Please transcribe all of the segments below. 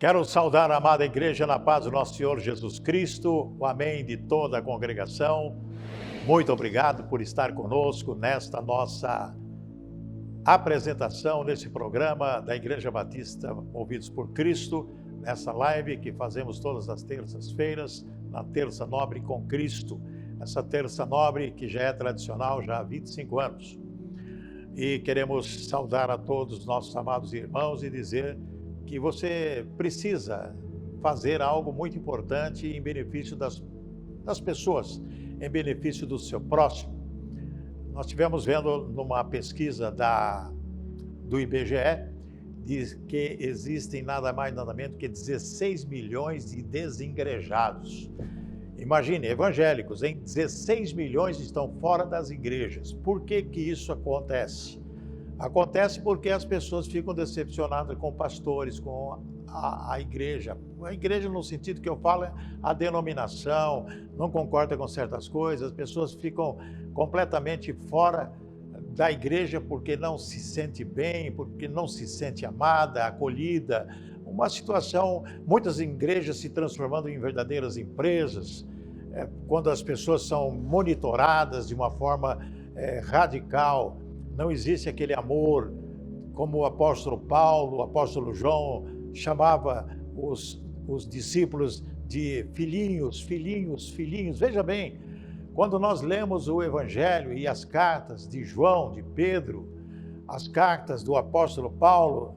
Quero saudar a amada igreja na paz do nosso Senhor Jesus Cristo, o amém de toda a congregação. Muito obrigado por estar conosco nesta nossa apresentação nesse programa da Igreja Batista Movidos por Cristo, nessa live que fazemos todas as terças-feiras, na Terça Nobre com Cristo. Essa Terça Nobre que já é tradicional já há 25 anos. E queremos saudar a todos os nossos amados irmãos e dizer que você precisa fazer algo muito importante em benefício das pessoas, em benefício do seu próximo. Nós estivemos vendo numa pesquisa do IBGE, diz que existem nada mais nada menos que 16 milhões de desigrejados. Imagine, evangélicos, em 16 milhões estão fora das igrejas. Por que que isso acontece? Acontece porque as pessoas ficam decepcionadas com pastores, com a igreja. A igreja, no sentido que eu falo, é a denominação, não concorda com certas coisas, as pessoas ficam completamente fora da igreja porque não se sente bem, porque não se sente amada, acolhida. Uma situação, muitas igrejas se transformando em verdadeiras empresas, quando as pessoas são monitoradas de uma forma radical. Não existe aquele amor, como o apóstolo Paulo, o apóstolo João chamava os discípulos de filhinhos, filhinhos, filhinhos. Veja bem, quando nós lemos o Evangelho e as cartas de João, de Pedro, as cartas do apóstolo Paulo,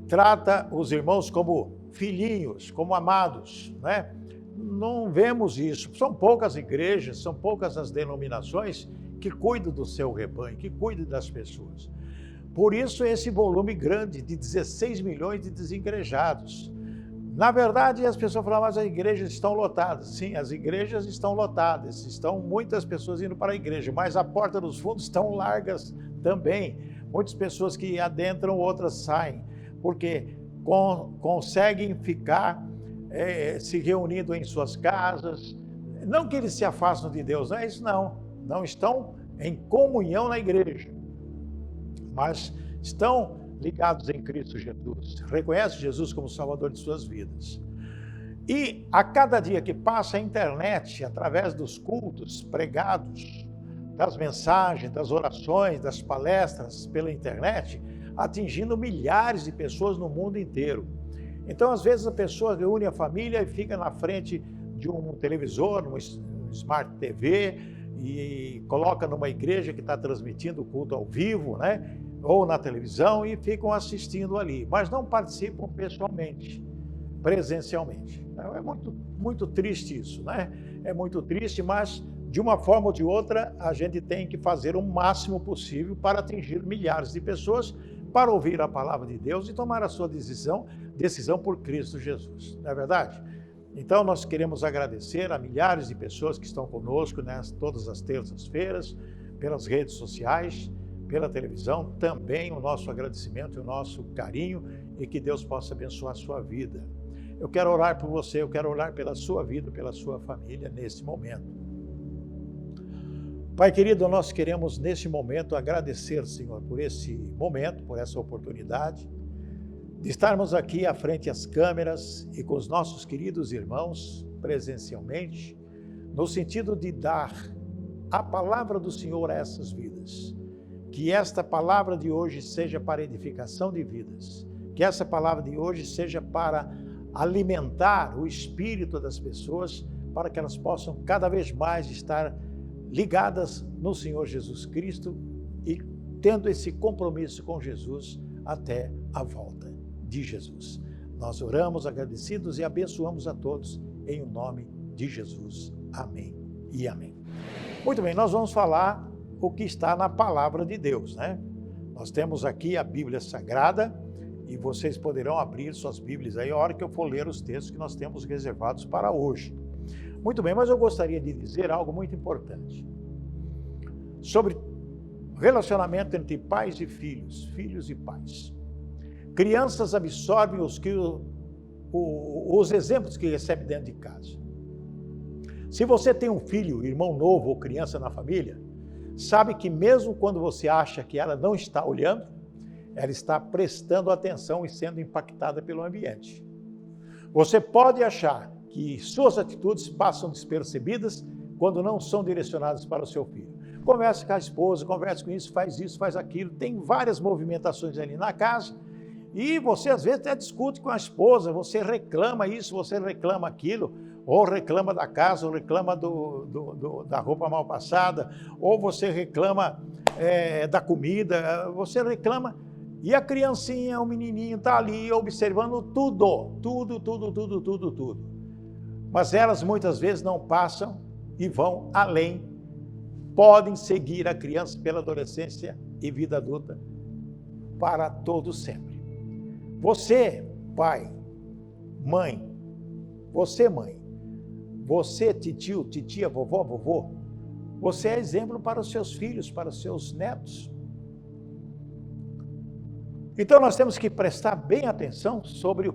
trata os irmãos como filhinhos, como amados, né? Não vemos isso. São poucas igrejas, são poucas as denominações que cuidam do seu rebanho, que cuidam das pessoas. Por isso esse volume grande de 16 milhões de desigrejados. Na verdade, as pessoas falam, mas as igrejas estão lotadas. Sim, as igrejas estão lotadas, estão muitas pessoas indo para a igreja, mas a porta dos fundos estão largas também. Muitas pessoas que adentram, outras saem, porque conseguem ficar se reunindo em suas casas. Não que eles se afastam de Deus, não é isso não. Não estão em comunhão na igreja, mas estão ligados em Cristo Jesus, reconhecem Jesus como Salvador de suas vidas. E a cada dia que passa a internet, através dos cultos pregados, das mensagens, das orações, das palestras pela internet, atingindo milhares de pessoas no mundo inteiro. Então, às vezes, a pessoa reúne a família e fica na frente de um televisor, um Smart TV, e coloca numa igreja que está transmitindo o culto ao vivo, né? Ou na televisão, e ficam assistindo ali, mas não participam pessoalmente, presencialmente. É muito, muito triste isso, né? É muito triste, mas de uma forma ou de outra, a gente tem que fazer o máximo possível para atingir milhares de pessoas, para ouvir a palavra de Deus e tomar a sua decisão por Cristo Jesus. Não é verdade? Então, nós queremos agradecer a milhares de pessoas que estão conosco todas as terças-feiras, pelas redes sociais, pela televisão, também o nosso agradecimento e o nosso carinho, e que Deus possa abençoar a sua vida. Eu quero orar por você, eu quero orar pela sua vida, pela sua família, nesse momento. Pai querido, nós queremos nesse momento agradecer, Senhor, por esse momento, por essa oportunidade, de estarmos aqui à frente às câmeras e com os nossos queridos irmãos presencialmente, no sentido de dar a palavra do Senhor a essas vidas. Que esta palavra de hoje seja para edificação de vidas, que essa palavra de hoje seja para alimentar o espírito das pessoas, para que elas possam cada vez mais estar ligadas no Senhor Jesus Cristo e tendo esse compromisso com Jesus até a volta de Jesus. Nós oramos agradecidos e abençoamos a todos em o nome de Jesus. Amém e amém. Muito bem, nós vamos falar o que está na palavra de Deus, né? Nós temos aqui a Bíblia Sagrada e vocês poderão abrir suas Bíblias aí a hora que eu for ler os textos que nós temos reservados para hoje. Muito bem, mas eu gostaria de dizer algo muito importante sobre relacionamento entre pais e filhos, filhos e pais. Crianças absorvem os exemplos que recebem dentro de casa. Se você tem um filho, irmão novo ou criança na família, sabe que mesmo quando você acha que ela não está olhando, ela está prestando atenção e sendo impactada pelo ambiente. Você pode achar que suas atitudes passam despercebidas quando não são direcionadas para o seu filho. Converse com a esposa, converse com isso, faz aquilo. Tem várias movimentações ali na casa e você às vezes até discute com a esposa, você reclama isso, você reclama aquilo, ou reclama da casa, ou reclama da roupa mal passada, ou você reclama da comida, você reclama. E a criancinha, o menininho está ali observando tudo. Mas elas muitas vezes não passam e vão além. Podem seguir a criança pela adolescência e vida adulta para todo sempre. Você, pai, mãe, você, mãe, você, titio, titia, vovó, vovô, você é exemplo para os seus filhos, para os seus netos. Então nós temos que prestar bem atenção sobre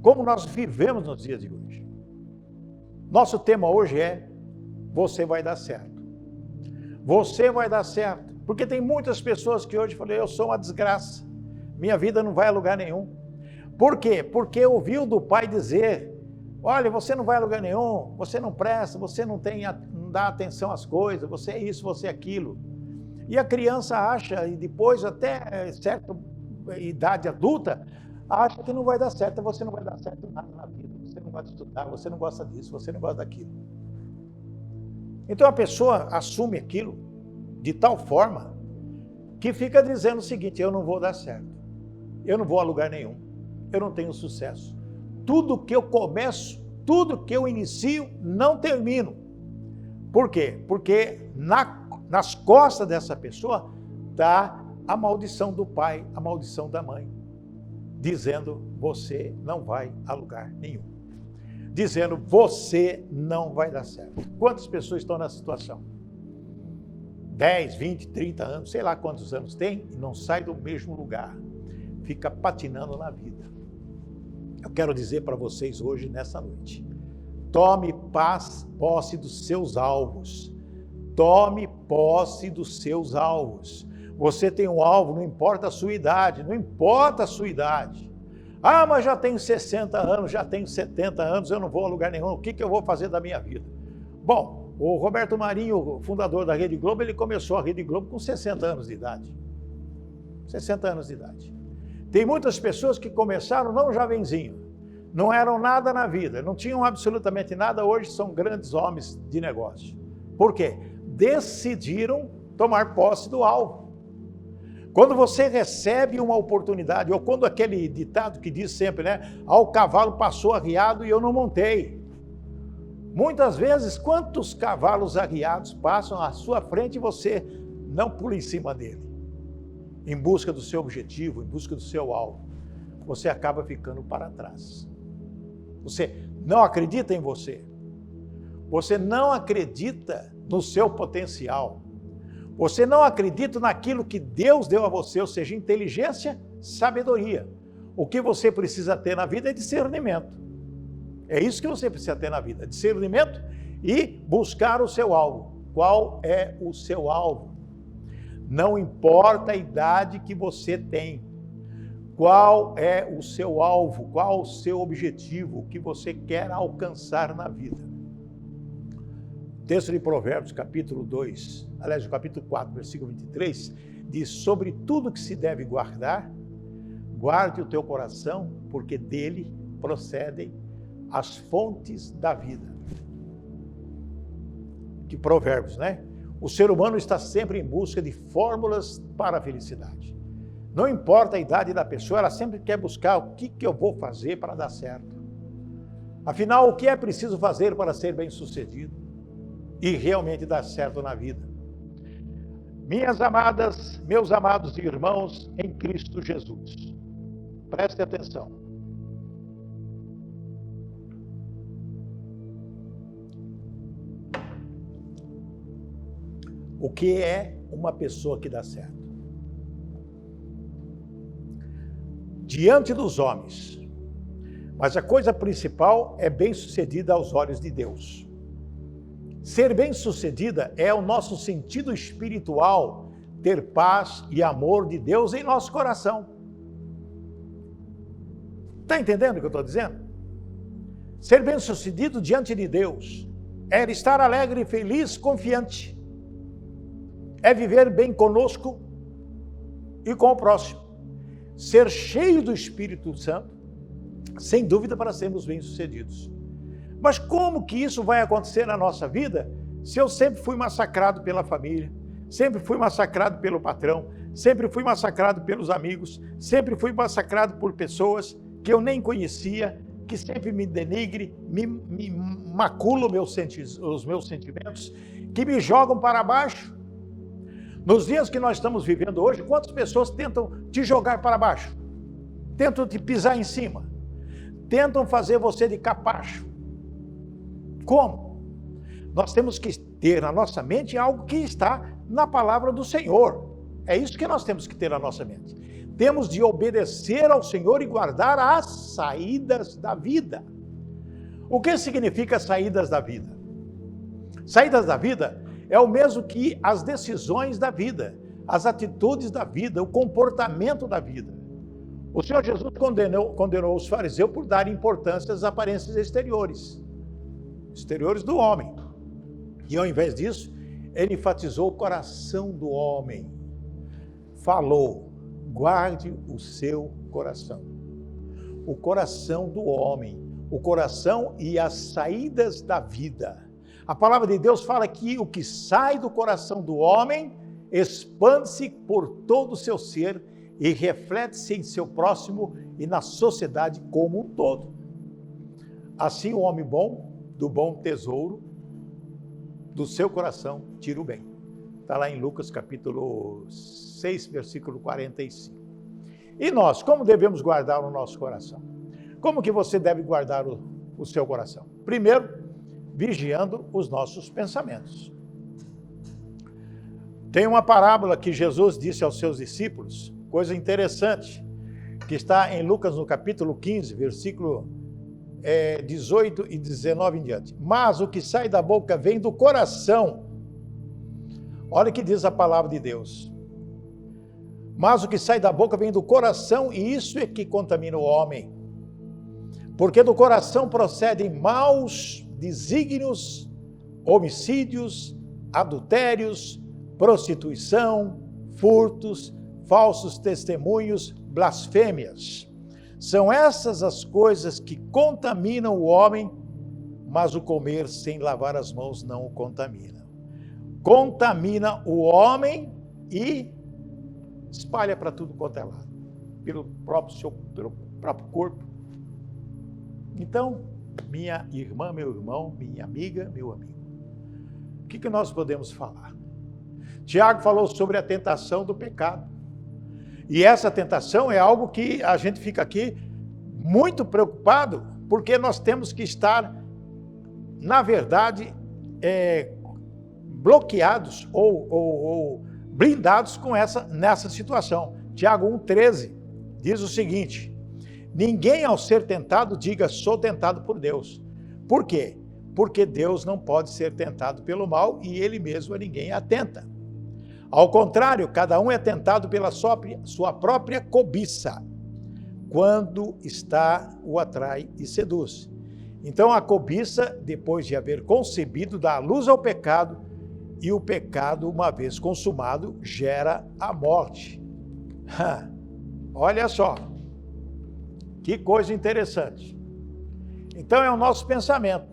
como nós vivemos nos dias de hoje. Nosso tema hoje é: você vai dar certo. Você vai dar certo. Porque tem muitas pessoas que hoje falam: eu sou uma desgraça, minha vida não vai a lugar nenhum. Por quê? Porque ouviu do pai dizer: olha, você não vai a lugar nenhum, você não presta, você não dá atenção às coisas, você é isso, você é aquilo. E a criança acha, e depois até certa idade adulta, acha que não vai dar certo, você não vai dar certo nada na vida, você não gosta de estudar, você não gosta disso, você não gosta daquilo. Então a pessoa assume aquilo de tal forma que fica dizendo o seguinte: eu não vou dar certo, eu não vou a lugar nenhum, eu não tenho sucesso. Tudo que eu começo, tudo que eu inicio, não termino. Por quê? Porque nas costas dessa pessoa está a maldição do pai, a maldição da mãe, dizendo: você não vai a lugar nenhum. Dizendo: você não vai dar certo. Quantas pessoas estão nessa situação? 10, 20, 30 anos, sei lá quantos anos tem, e não sai do mesmo lugar. Fica patinando na vida. Eu quero dizer para vocês hoje, nessa noite: tome posse dos seus alvos. Tome posse dos seus alvos. Você tem um alvo, não importa a sua idade, não importa a sua idade. Ah, mas já tenho 60 anos, já tenho 70 anos, eu não vou a lugar nenhum, o que eu vou fazer da minha vida? Bom, o Roberto Marinho, fundador da Rede Globo, ele começou a Rede Globo com 60 anos de idade. 60 anos de idade. Tem muitas pessoas que começaram não jovenzinho, não eram nada na vida, não tinham absolutamente nada, hoje são grandes homens de negócio. Por quê? Decidiram tomar posse do alvo. Quando você recebe uma oportunidade, ou quando aquele ditado que diz sempre, né? O cavalo passou arriado e eu não montei. Muitas vezes, quantos cavalos arriados passam à sua frente e você não pula em cima dele? Em busca do seu objetivo, em busca do seu alvo. Você acaba ficando para trás. Você não acredita em você. Você não acredita no seu potencial. Você não acredita naquilo que Deus deu a você, ou seja, inteligência, sabedoria. O que você precisa ter na vida é discernimento. É isso que você precisa ter na vida, discernimento e buscar o seu alvo. Qual é o seu alvo? Não importa a idade que você tem. Qual é o seu alvo? Qual o seu objetivo? O que você quer alcançar na vida? Texto de Provérbios, capítulo 2, aliás, o capítulo 4, versículo 23, diz: sobre tudo que se deve guardar, guarde o teu coração, porque dele procedem as fontes da vida. Que provérbios, né? O ser humano está sempre em busca de fórmulas para a felicidade. Não importa a idade da pessoa, ela sempre quer buscar o que eu vou fazer para dar certo. Afinal, o que é preciso fazer para ser bem-sucedido e realmente dar certo na vida? Minhas amadas, meus amados irmãos em Cristo Jesus, preste atenção. O que é uma pessoa que dá certo? Diante dos homens. Mas a coisa principal é bem-sucedida aos olhos de Deus. Ser bem-sucedida é o nosso sentido espiritual, ter paz e amor de Deus em nosso coração. Está entendendo o que eu estou dizendo? Ser bem-sucedido diante de Deus é estar alegre, feliz, confiante. É viver bem conosco e com o próximo. Ser cheio do Espírito Santo, sem dúvida, para sermos bem-sucedidos. Mas como que isso vai acontecer na nossa vida se eu sempre fui massacrado pela família, sempre fui massacrado pelo patrão, sempre fui massacrado pelos amigos, sempre fui massacrado por pessoas que eu nem conhecia, que sempre me denigre, me maculam os meus sentimentos, que me jogam para baixo? Nos dias que nós estamos vivendo hoje, quantas pessoas tentam te jogar para baixo? Tentam te pisar em cima? Tentam fazer você de capacho? Como? Nós temos que ter na nossa mente algo que está na palavra do Senhor. É isso que nós temos que ter na nossa mente. Temos de obedecer ao Senhor e guardar as saídas da vida. O que significa saídas da vida? Saídas da vida é o mesmo que as decisões da vida, as atitudes da vida, o comportamento da vida. O Senhor Jesus condenou os fariseus por dar importância às aparências exteriores do homem. E ao invés disso, ele enfatizou o coração do homem. Falou: guarde o seu coração. O coração do homem, o coração e as saídas da vida. A palavra de Deus fala que o que sai do coração do homem expande-se por todo o seu ser e reflete-se em seu próximo e na sociedade como um todo. Assim o homem bom, do bom tesouro do seu coração, tira o bem. Está lá em Lucas capítulo 6, versículo 45. E nós, como devemos guardar o nosso coração? Como que você deve guardar o seu coração? Primeiro, vigiando os nossos pensamentos. Tem uma parábola que Jesus disse aos seus discípulos, coisa interessante, que está em Lucas no capítulo 15, versículo 18 e 19 em diante. Mas o que sai da boca vem do coração. Olha o que diz a palavra de Deus. Mas o que sai da boca vem do coração, e isso é que contamina o homem. Porque do coração procedem maus desígnios, homicídios, adultérios, prostituição, furtos, falsos testemunhos, blasfêmias. São essas as coisas que contaminam o homem, mas o comer sem lavar as mãos não o contamina. Contamina o homem e espalha para tudo quanto é lado, pelo próprio corpo. Então, minha irmã, meu irmão, minha amiga, meu amigo, o que nós podemos falar? Tiago falou sobre a tentação do pecado. E essa tentação é algo que a gente fica aqui muito preocupado, porque nós temos que estar, na verdade, bloqueados ou blindados nessa situação. Tiago 1,13 diz o seguinte: ninguém ao ser tentado diga sou tentado por Deus. Por quê? Porque Deus não pode ser tentado pelo mal e ele mesmo a ninguém atenta. Ao contrário, cada um é tentado pela sua própria cobiça, quando o atrai e seduz. Então a cobiça, depois de haver concebido, dá luz ao pecado, e o pecado, uma vez consumado, gera a morte. Olha só, que coisa interessante. Então é o nosso pensamento,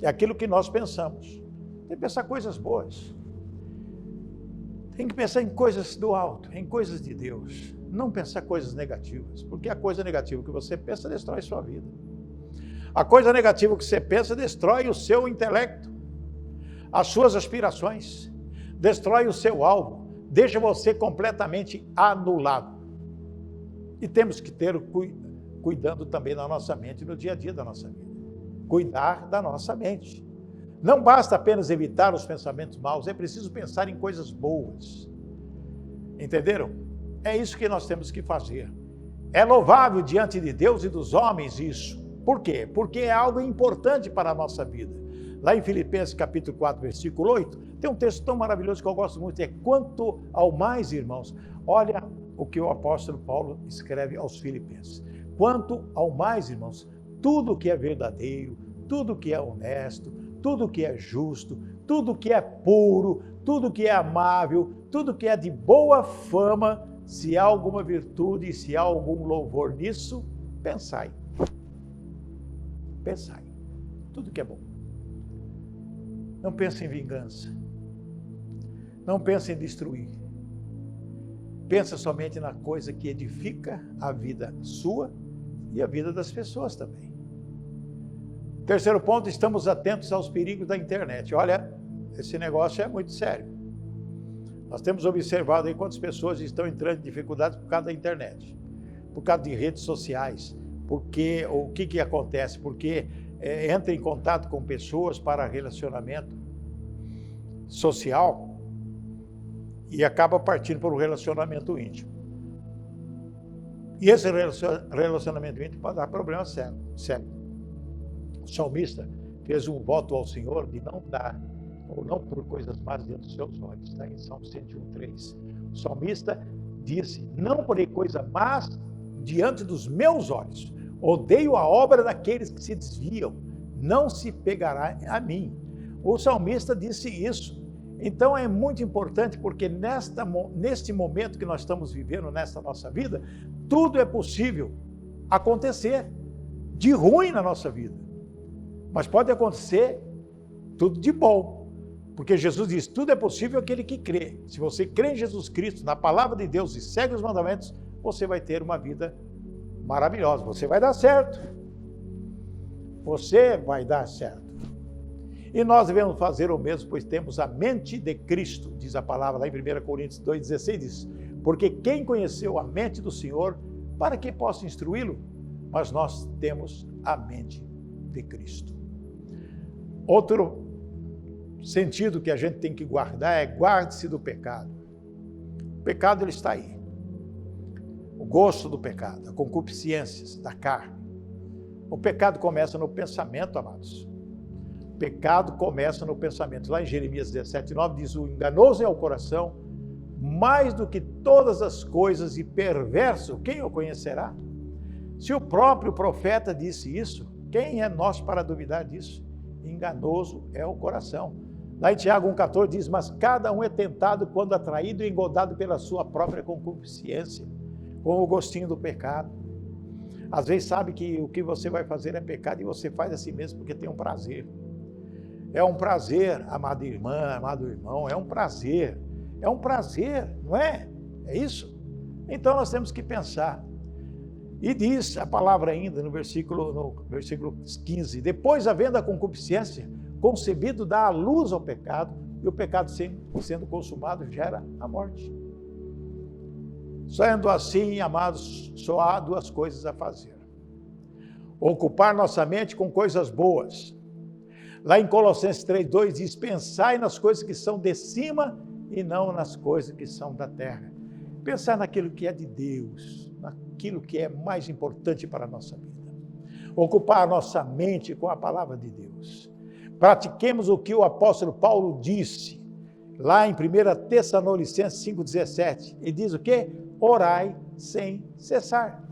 é aquilo que nós pensamos. Tem que pensar coisas boas. Tem que pensar em coisas do alto, em coisas de Deus. Não pensar coisas negativas, porque a coisa negativa que você pensa destrói sua vida. A coisa negativa que você pensa destrói o seu intelecto, as suas aspirações, destrói o seu alvo, deixa você completamente anulado. E temos que ter cuidando também da nossa mente no dia a dia da nossa vida. Cuidar da nossa mente. Não basta apenas evitar os pensamentos maus, é preciso pensar em coisas boas. Entenderam? É isso que nós temos que fazer. É louvável diante de Deus e dos homens isso. Por quê? Porque é algo importante para a nossa vida. Lá em Filipenses capítulo 4, versículo 8, tem um texto tão maravilhoso que eu gosto muito, é quanto ao mais, irmãos. Olha o que o apóstolo Paulo escreve aos Filipenses. Quanto ao mais, irmãos, tudo que é verdadeiro, tudo que é honesto, tudo que é justo, tudo que é puro, tudo que é amável, tudo que é de boa fama, se há alguma virtude, se há algum louvor nisso, pensai. Pensai. Tudo que é bom. Não pense em vingança. Não pense em destruir. Pensa somente na coisa que edifica a vida sua e a vida das pessoas também. Terceiro ponto, estamos atentos aos perigos da internet. Olha, esse negócio é muito sério. Nós temos observado aí quantas pessoas estão entrando em dificuldades por causa da internet, por causa de redes sociais, porque o que acontece? Porque entra em contato com pessoas para relacionamento social e acaba partindo para um relacionamento íntimo. E esse relacionamento íntimo pode dar problema sério. O salmista fez um voto ao Senhor de não dar ou não por coisas más diante dos seus olhos. Está em Salmo 101:3. O salmista disse: não porei coisa más diante dos meus olhos. Odeio a obra daqueles que se desviam. Não se pegará a mim. O salmista disse isso. Então é muito importante, porque neste momento que nós estamos vivendo, nesta nossa vida, tudo é possível acontecer de ruim na nossa vida. Mas pode acontecer tudo de bom. Porque Jesus diz, tudo é possível aquele que crê. Se você crê em Jesus Cristo, na palavra de Deus e segue os mandamentos, você vai ter uma vida maravilhosa. Você vai dar certo. Você vai dar certo. E nós devemos fazer o mesmo, pois temos a mente de Cristo, diz a palavra lá em 1 Coríntios 2,16, diz, porque quem conheceu a mente do Senhor, para que possa instruí-lo? Mas nós temos a mente de Cristo. Outro sentido que a gente tem que guardar é guarde-se do pecado. O pecado, ele está aí. O gosto do pecado, a concupiscências da carne. O pecado começa no pensamento, amados. O pecado começa no pensamento. Lá em Jeremias 17:9 diz, o enganoso é o coração, mais do que todas as coisas, e perverso, quem o conhecerá? Se o próprio profeta disse isso, quem é nós para duvidar disso? Enganoso é o coração. Lá em Tiago 1,14 diz, mas cada um é tentado quando atraído e engodado pela sua própria concupiscência, com o gostinho do pecado. Às vezes sabe que o que você vai fazer é pecado e você faz assim mesmo porque tem um prazer. É um prazer, amada irmã, amado irmão, é um prazer, não é? É isso? Então nós temos que pensar. E diz a palavra ainda no versículo 15, depois havendo a concupiscência, concebido dá a luz ao pecado, e o pecado sendo consumado gera a morte. Sendo assim, amados, só há duas coisas a fazer. Ocupar nossa mente com coisas boas. Lá em Colossenses 3:2 diz, pensai nas coisas que são de cima e não nas coisas que são da terra. Pensar naquilo que é de Deus, naquilo que é mais importante para a nossa vida. Ocupar a nossa mente com a palavra de Deus. Pratiquemos o que o apóstolo Paulo disse, lá em 1 Tessalonicenses 5:17. Ele diz o quê? Orai sem cessar.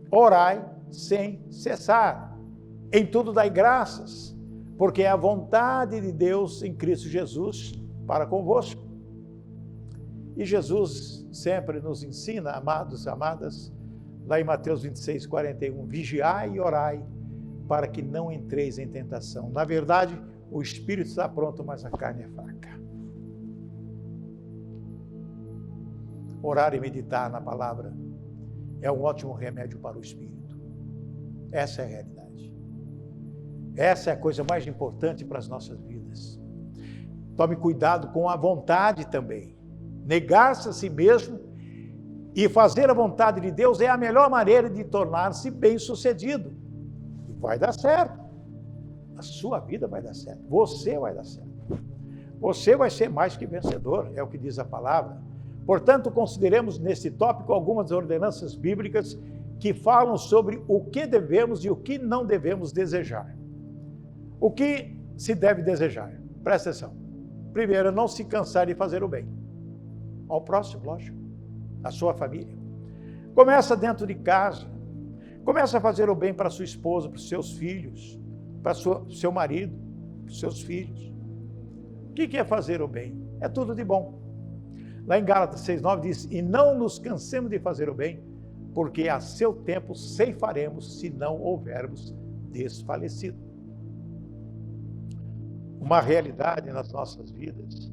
Orai sem cessar. Em tudo dai graças, porque é a vontade de Deus em Cristo Jesus para convosco. E Jesus sempre nos ensina, amados e amadas, lá em Mateus 26:41, vigiai e orai, para que não entreis em tentação. Na verdade, o espírito está pronto, mas a carne é fraca. Orar e meditar na palavra é um ótimo remédio para o espírito. Essa é a realidade. Essa é a coisa mais importante para as nossas vidas. Tome cuidado com a vontade também. Negar-se a si mesmo e fazer a vontade de Deus é a melhor maneira de tornar-se bem-sucedido. E vai dar certo. A sua vida vai dar certo. Você vai dar certo. Você vai ser mais que vencedor, é o que diz a palavra. Portanto, consideremos nesse tópico algumas ordenanças bíblicas que falam sobre o que devemos e o que não devemos desejar. O que se deve desejar? Presta atenção. Primeiro, não se cansar de fazer o bem. Ao próximo, lógico. À sua família. Começa dentro de casa. Começa a fazer o bem para sua esposa, para os seus filhos, para o seu marido, para os seus filhos. O que é fazer o bem? É tudo de bom. Lá em Gálatas 6,9 diz, e não nos cansemos de fazer o bem, porque a seu tempo ceifaremos, se não houvermos desfalecido. Uma realidade nas nossas vidas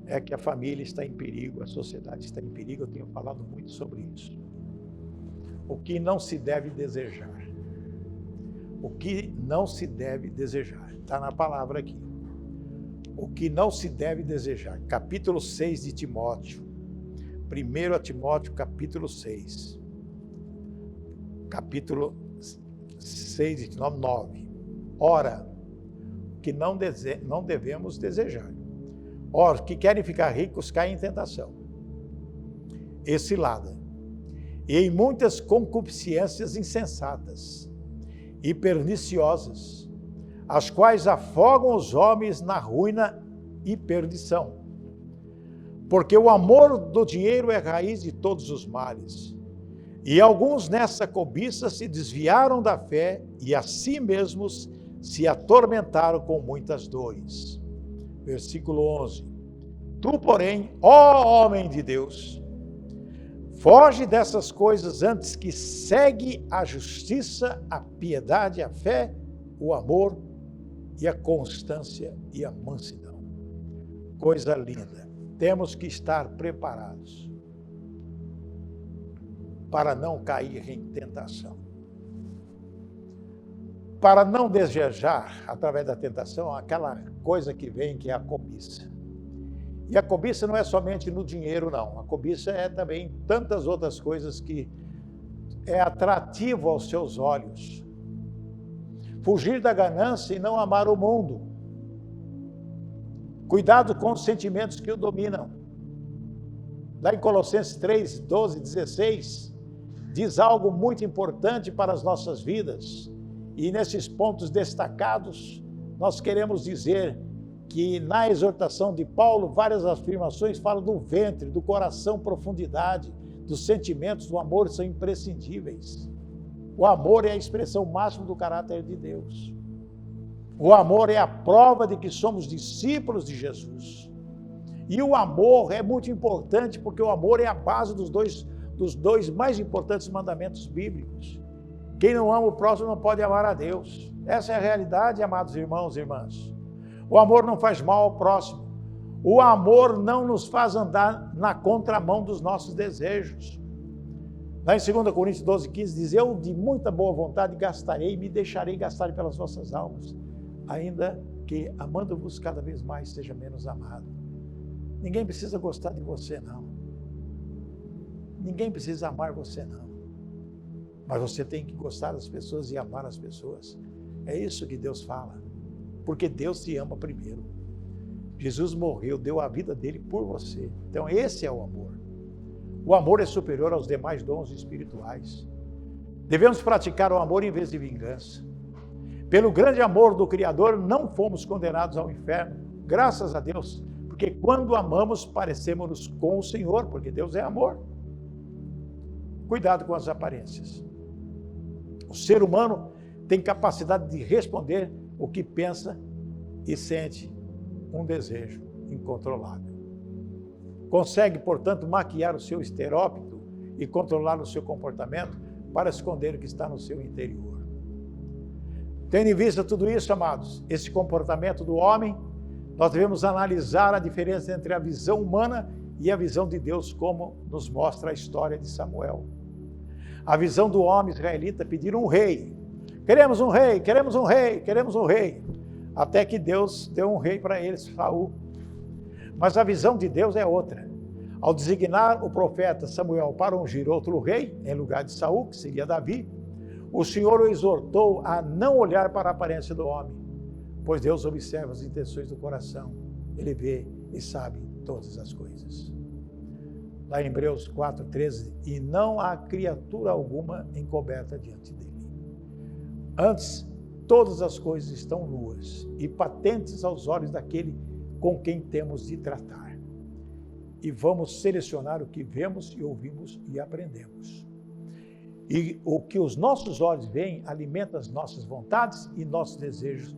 é que a família está em perigo, a sociedade está em perigo, eu tenho falado muito sobre isso. O que não se deve desejar. O que não se deve desejar. Está na palavra aqui. O que não se deve desejar. Capítulo 6 de Timóteo. 1 Timóteo, capítulo 6. Capítulo 6 de Timóteo, 9. Ora, o que não devemos desejar. Ora, os que querem ficar ricos caem em tentação. E cilada. E em muitas concupiscências insensatas e perniciosas, as quais afogam os homens na ruína e perdição. Porque o amor do dinheiro é raiz de todos os males. E alguns nessa cobiça se desviaram da fé e a si mesmos se atormentaram com muitas dores. Versículo 11. Tu, porém, ó homem de Deus, foge dessas coisas antes que segue a justiça, a piedade, a fé, o amor e a constância e a mansidão. Coisa linda. Temos que estar preparados para não cair em tentação. Para não desejar, através da tentação, aquela coisa que vem, que é a cobiça. E a cobiça não é somente no dinheiro, não. A cobiça é também tantas outras coisas que é atrativo aos seus olhos. Fugir da ganância e não amar o mundo. Cuidado com os sentimentos que o dominam. Lá em Colossenses 3, 12, 16, diz algo muito importante para as nossas vidas. E nesses pontos destacados, nós queremos dizer que na exortação de Paulo, várias afirmações falam do ventre, do coração, profundidade, dos sentimentos, do amor são imprescindíveis. O amor é a expressão máxima do caráter de Deus. O amor é a prova de que somos discípulos de Jesus. E o amor é muito importante porque o amor é a base dos dois mais importantes mandamentos bíblicos. Quem não ama o próximo não pode amar a Deus. Essa é a realidade, amados irmãos e irmãs. O amor não faz mal ao próximo. O amor não nos faz andar na contramão dos nossos desejos. Lá em 2 Coríntios 12, 15 diz, eu de muita boa vontade gastarei e me deixarei gastar pelas vossas almas, ainda que amando-vos cada vez mais seja menos amado. Ninguém precisa gostar de você, não. Ninguém precisa amar você, não. Mas você tem que gostar das pessoas e amar as pessoas. É isso que Deus fala. Porque Deus te ama primeiro. Jesus morreu, deu a vida dele por você. Então esse é o amor. O amor é superior aos demais dons espirituais. Devemos praticar o amor em vez de vingança. Pelo grande amor do Criador, não fomos condenados ao inferno. Graças a Deus. Porque quando amamos, parecemos com o Senhor, porque Deus é amor. Cuidado com as aparências. O ser humano tem capacidade de responder o que pensa e sente um desejo incontrolável. Consegue, portanto, maquiar o seu estereótipo e controlar o seu comportamento para esconder o que está no seu interior. Tendo em vista tudo isso, amados, esse comportamento do homem, nós devemos analisar a diferença entre a visão humana e a visão de Deus, como nos mostra a história de Samuel. A visão do homem israelita pedir um rei. Queremos um rei, queremos um rei, queremos um rei. Até que Deus deu um rei para eles, Saul. Mas a visão de Deus é outra. Ao designar o profeta Samuel para ungir outro rei, em lugar de Saul, que seria Davi, o Senhor o exortou a não olhar para a aparência do homem, pois Deus observa as intenções do coração. Ele vê e sabe todas as coisas. Lá em Hebreus 4:13, e não há criatura alguma encoberta diante dele. Antes, todas as coisas estão nuas e patentes aos olhos daquele com quem temos de tratar. E vamos selecionar o que vemos e ouvimos e aprendemos. E o que os nossos olhos veem alimenta as nossas vontades e nossos desejos.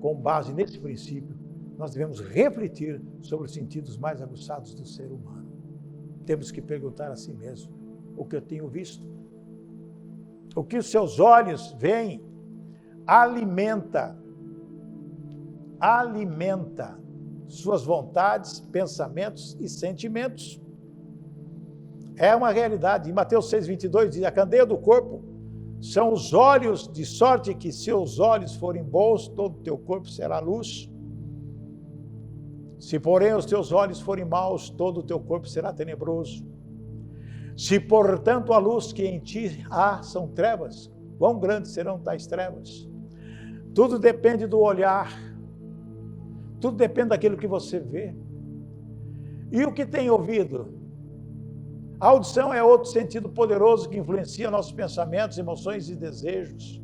Com base nesse princípio, nós devemos refletir sobre os sentidos mais aguçados do ser humano. Temos que perguntar a si mesmo: o que eu tenho visto? O que os seus olhos veem alimenta suas vontades, pensamentos e sentimentos. É uma realidade. Em Mateus 6,22 diz: a candeia do corpo são os olhos, de sorte que se os olhos forem bons, todo o teu corpo será luz. Se porém os teus olhos forem maus, todo o teu corpo será tenebroso. Se portanto a luz que em ti há são trevas, quão grandes serão tais trevas? Tudo depende do olhar, tudo depende daquilo que você vê. E o que tem ouvido? A audição é outro sentido poderoso que influencia nossos pensamentos, emoções e desejos.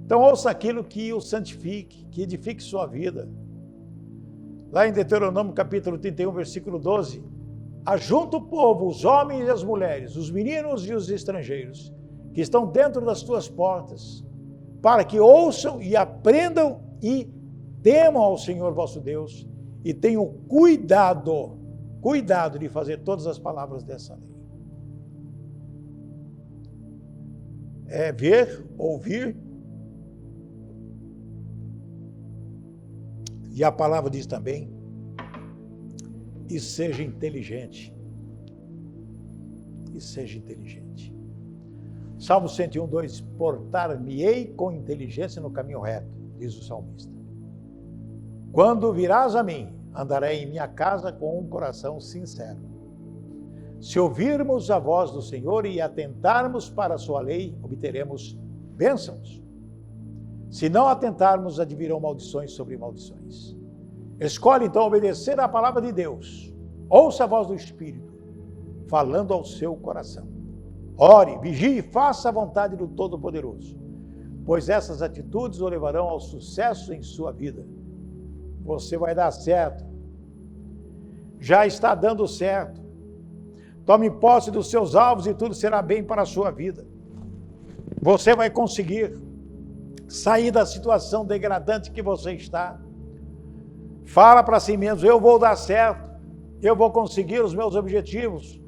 Então ouça aquilo que o santifique, que edifique sua vida. Lá em Deuteronômio capítulo 31, versículo 12, ajunta o povo, os homens e as mulheres, os meninos e os estrangeiros, que estão dentro das tuas portas, para que ouçam e aprendam e temam ao Senhor vosso Deus, e tenham cuidado de fazer todas as palavras dessa lei. É ver, ouvir, e a palavra diz também: e seja inteligente. E seja inteligente. Salmo 101, 2: portar-me-ei com inteligência no caminho reto, diz o salmista. Quando virás a mim, andarei em minha casa com um coração sincero. Se ouvirmos a voz do Senhor e atentarmos para a sua lei, obteremos bênçãos. Se não atentarmos, advirão maldições sobre maldições. Escolhe então obedecer à palavra de Deus. Ouça a voz do Espírito, falando ao seu coração. Ore, vigie e faça a vontade do Todo-Poderoso, pois essas atitudes o levarão ao sucesso em sua vida. Você vai dar certo. Já está dando certo. Tome posse dos seus alvos e tudo será bem para a sua vida. Você vai conseguir sair da situação degradante que você está. Fala para si mesmo: eu vou dar certo, eu vou conseguir os meus objetivos,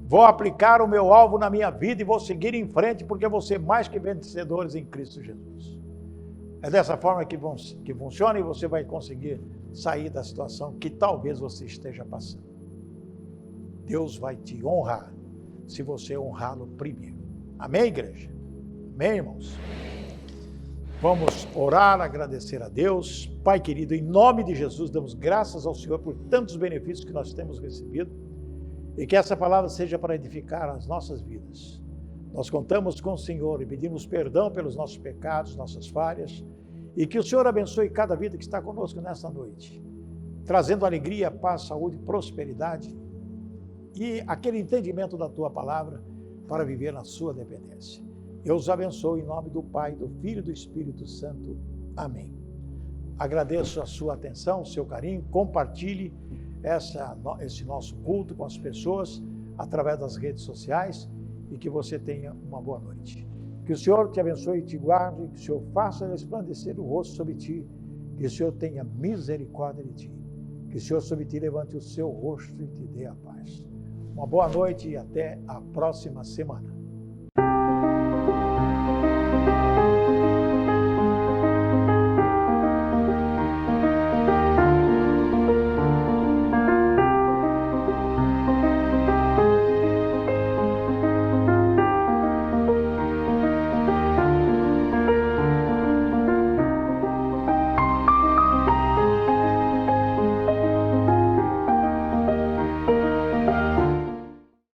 vou aplicar o meu alvo na minha vida e vou seguir em frente, porque vou ser mais que vencedores em Cristo Jesus. É dessa forma que funciona, e você vai conseguir sair da situação que talvez você esteja passando. Deus vai te honrar se você honrá-lo primeiro. Amém, igreja? Amém, irmãos? Vamos orar, agradecer a Deus. Pai querido, em nome de Jesus, damos graças ao Senhor por tantos benefícios que nós temos recebido, e que essa palavra seja para edificar as nossas vidas. Nós contamos com o Senhor e pedimos perdão pelos nossos pecados, nossas falhas, e que o Senhor abençoe cada vida que está conosco nesta noite, trazendo alegria, paz, saúde, prosperidade e aquele entendimento da Tua palavra para viver na Sua dependência. Eu os abençoo em nome do Pai, do Filho e do Espírito Santo. Amém. Agradeço a sua atenção, o seu carinho. Compartilhe esse nosso culto com as pessoas através das redes sociais, e que você tenha uma boa noite. Que o Senhor te abençoe e te guarde, que o Senhor faça resplandecer o rosto sobre ti, que o Senhor tenha misericórdia de ti, que o Senhor sobre ti levante o seu rosto e te dê a paz. Uma boa noite e até a próxima semana.